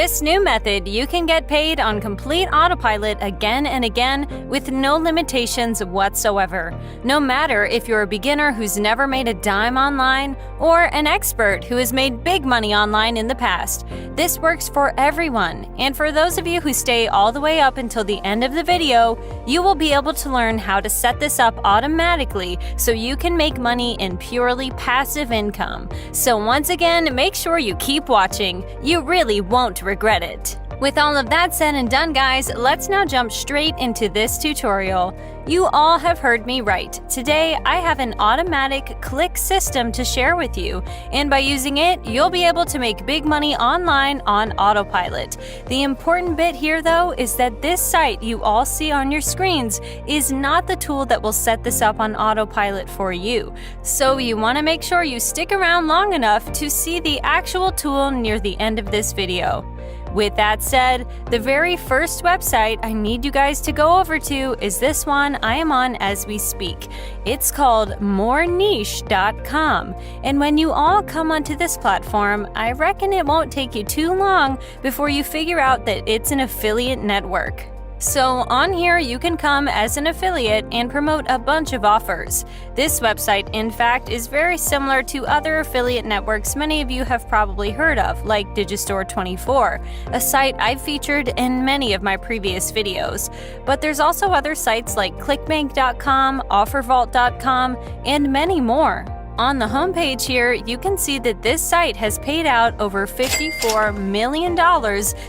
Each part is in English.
this new method, you can get paid on complete autopilot again and again with no limitations whatsoever. No matter if you're a beginner who's never made a dime online or an expert who has made big money online in the past, this works for everyone. And for those of you who stay all the way up until the end of the video, you will be able to learn how to set this up automatically so you can make money in purely passive income. So once again, make sure you keep watching. You really won't regret it. With all of that said and done, guys, let's now jump straight into this tutorial. You all have heard me right. Today, I have an automatic click system to share with you, and by using it, you'll be able to make big money online on autopilot. The important bit here, though, is that this site you all see on your screens is not the tool that will set this up on autopilot for you. So you want to make sure you stick around long enough to see the actual tool near the end of this video. With that said, the very first website I need you guys to go over to is this one I am on as we speak. It's called moreniche.com. And when you all come onto this platform, I reckon it won't take you too long before you figure out that it's an affiliate network. So on here, you can come as an affiliate and promote a bunch of offers. This website, in fact, is very similar to other affiliate networks many of you have probably heard of, like Digistore24, a site I've featured in many of my previous videos. But there's also other sites like clickbank.com, offervault.com, and many more. On the homepage here, you can see that this site has paid out over $54 million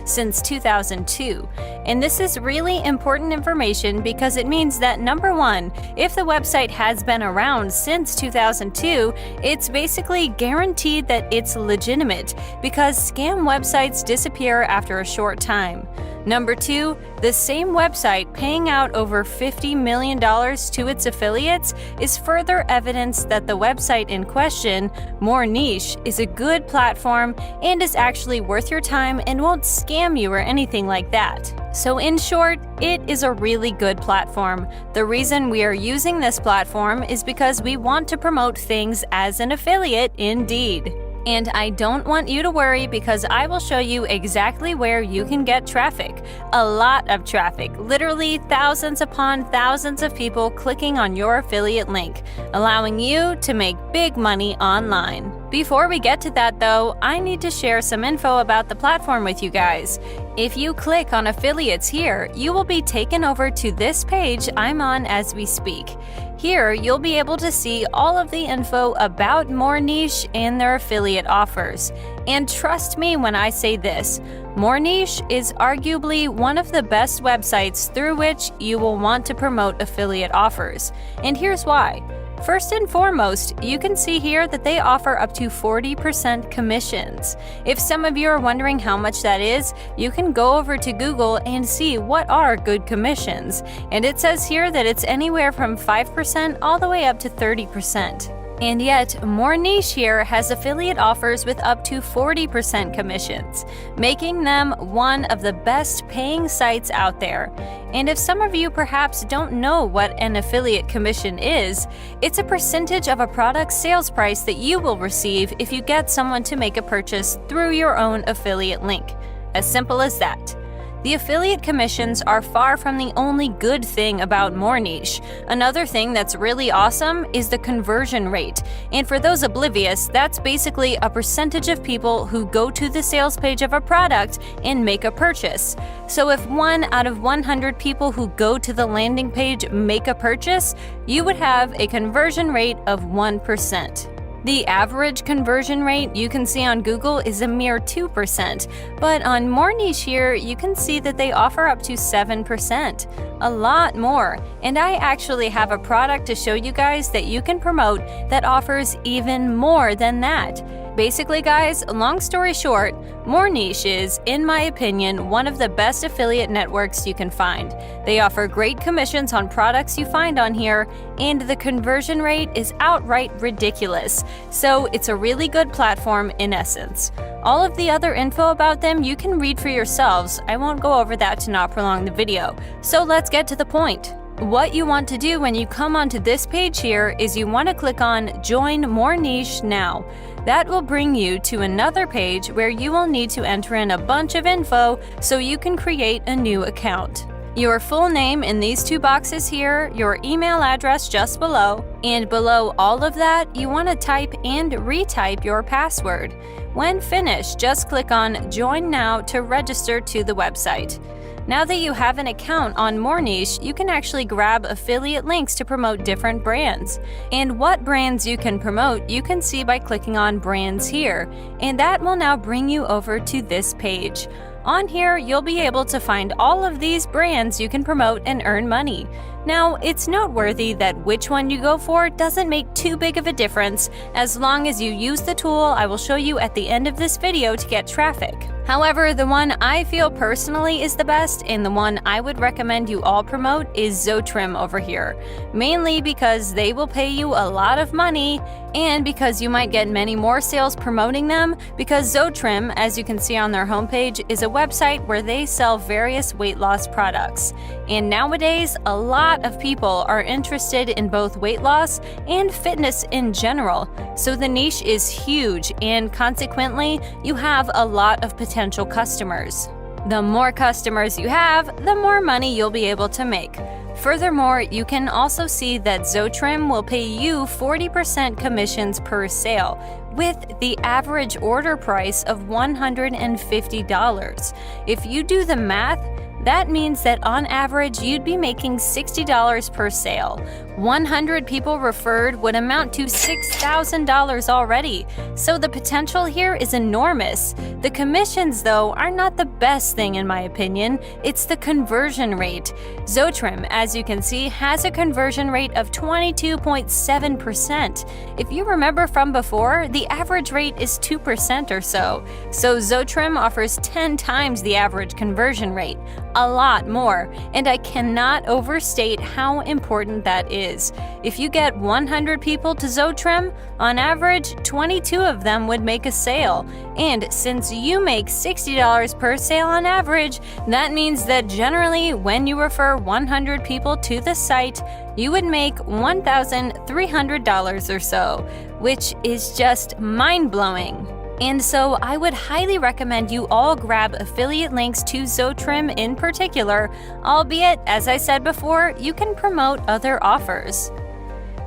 since 2002. And this is really important information because it means that, number one, if the website has been around since 2002, it's basically guaranteed that it's legitimate because scam websites disappear after a short time. Number two, the same website paying out over $50 million to its affiliates is further evidence that the website in question, More Niche, is a good platform and is actually worth your time and won't scam you or anything like that. So in short, it is a really good platform. The reason we are using this platform is because we want to promote things as an affiliate indeed. And I don't want you to worry because I will show you exactly where you can get traffic. A lot of traffic, literally thousands upon thousands of people clicking on your affiliate link, allowing you to make big money online. Before we get to that though, I need to share some info about the platform with you guys. If you click on affiliates here, you will be taken over to this page I'm on as we speak. Here, you'll be able to see all of the info about More Niche and their affiliate offers. And trust me when I say this, More Niche is arguably one of the best websites through which you will want to promote affiliate offers. And here's why. First and foremost, you can see here that they offer up to 40% commissions. If some of you are wondering how much that is, you can go over to Google and see what are good commissions. And it says here that it's anywhere from 5% all the way up to 30%. And yet, More Niche here has affiliate offers with up to 40% commissions, making them one of the best paying sites out there. And if some of you perhaps don't know what an affiliate commission is, it's a percentage of a product's sales price that you will receive if you get someone to make a purchase through your own affiliate link. As simple as that. The affiliate commissions are far from the only good thing about More Niche. Another thing that's really awesome is the conversion rate. And for those oblivious, that's basically a percentage of people who go to the sales page of a product and make a purchase. So if 1 out of 100 people who go to the landing page make a purchase, you would have a conversion rate of 1%. The average conversion rate you can see on Google is a mere 2%, but on More Niche here, you can see that they offer up to 7%, a lot more. And I actually have a product to show you guys that you can promote that offers even more than that. Basically, guys, long story short, More Niche is, in my opinion, one of the best affiliate networks you can find. They offer great commissions on products you find on here, and the conversion rate is outright ridiculous. So it's a really good platform in essence. All of the other info about them you can read for yourselves. I won't go over that to not prolong the video. So let's get to the point. What you want to do when you come onto this page here is you want to click on Join More Niche Now. That will bring you to another page where you will need to enter in a bunch of info so you can create a new account. Your full name in these two boxes here, your email address just below, and below all of that, you want to type and retype your password. When finished, just click on Join Now to register to the website. Now that you have an account on Morniche, you can actually grab affiliate links to promote different brands. And what brands you can promote, you can see by clicking on Brands here, and that will now bring you over to this page. On here, you'll be able to find all of these brands you can promote and earn money. Now, it's noteworthy that which one you go for doesn't make too big of a difference as long as you use the tool I will show you at the end of this video to get traffic. However, the one I feel personally is the best and the one I would recommend you all promote is Zotrim over here, mainly because they will pay you a lot of money and because you might get many more sales promoting them, because Zotrim, as you can see on their homepage, is a website where they sell various weight loss products. And nowadays, a lot of people are interested in both weight loss and fitness in general, so the niche is huge and consequently, you have a lot of potential customers. The more customers you have, the more money you'll be able to make. Furthermore, you can also see that Zotrim will pay you 40% commissions per sale, with the average order price of $150. If you do the math, that means that on average you'd be making $60 per sale. 100 people referred would amount to $6,000 already, so the potential here is enormous. The commissions, though, are not the best thing in my opinion, it's the conversion rate. Zotrim, as you can see, has a conversion rate of 22.7%. If you remember from before, the average rate is 2% or so. So Zotrim offers 10 times the average conversion rate. A lot more, and I cannot overstate how important that is. If you get 100 people to Zotrim, on average, 22 of them would make a sale. And since you make $60 per sale on average, that means that generally when you refer 100 people to the site, you would make $1,300 or so, which is just mind-blowing. And so I would highly recommend you all grab affiliate links to Zotrim in particular, albeit, as I said before, you can promote other offers.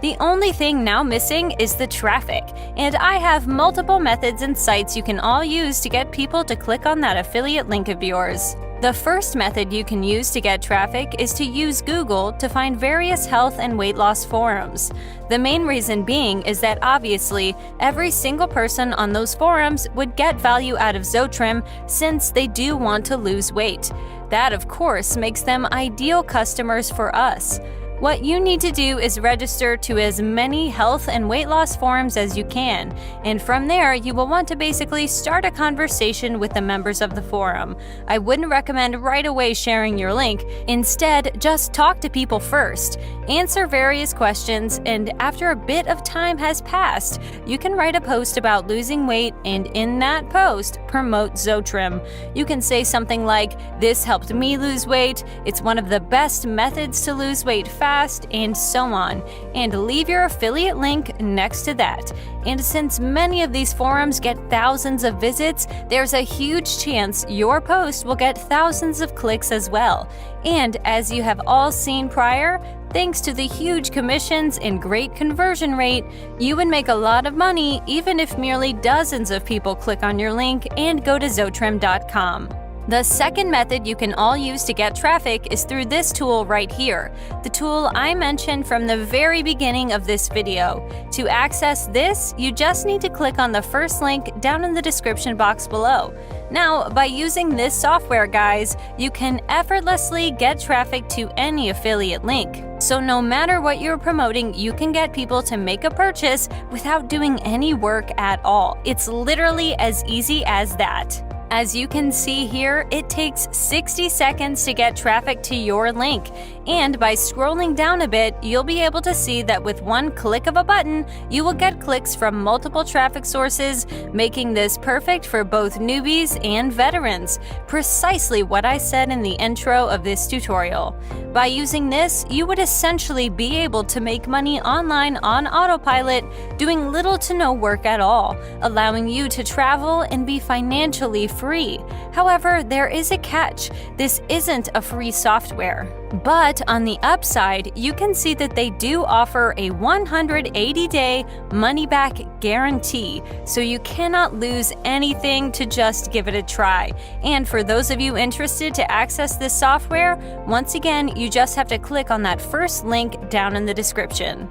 The only thing now missing is the traffic, and I have multiple methods and sites you can all use to get people to click on that affiliate link of yours. The first method you can use to get traffic is to use Google to find various health and weight loss forums. The main reason being is that obviously every single person on those forums would get value out of Zotrim since they do want to lose weight. That, of course, makes them ideal customers for us. What you need to do is register to as many health and weight loss forums as you can, and from there you will want to basically start a conversation with the members of the forum. I wouldn't recommend right away sharing your link. Instead, just talk to people first, answer various questions, and after a bit of time has passed, you can write a post about losing weight, and in that post, promote Zotrim. You can say something like, "This helped me lose weight, it's one of the best methods to lose weight fast," and so on, and leave your affiliate link next to that. And since many of these forums get thousands of visits, there's a huge chance your post will get thousands of clicks as well. And as you have all seen prior, thanks to the huge commissions and great conversion rate, you would make a lot of money even if merely dozens of people click on your link and go to Zotrim.com. The second method you can all use to get traffic is through this tool right here, the tool I mentioned from the very beginning of this video. To access this, you just need to click on the first link down in the description box below. Now, by using this software, guys, you can effortlessly get traffic to any affiliate link. So no matter what you're promoting, you can get people to make a purchase without doing any work at all. It's literally as easy as that. As you can see here, it takes 60 seconds to get traffic to your link, and by scrolling down a bit, you'll be able to see that with one click of a button, you will get clicks from multiple traffic sources, making this perfect for both newbies and veterans, precisely what I said in the intro of this tutorial. By using this, you would essentially be able to make money online on autopilot, doing little to no work at all, allowing you to travel and be financially free. However, there is a catch. This isn't a free software. But on the upside, you can see that they do offer a 180-day money-back guarantee, so you cannot lose anything to just give it a try. And for those of you interested to access this software, once again, you just have to click on that first link down in the description.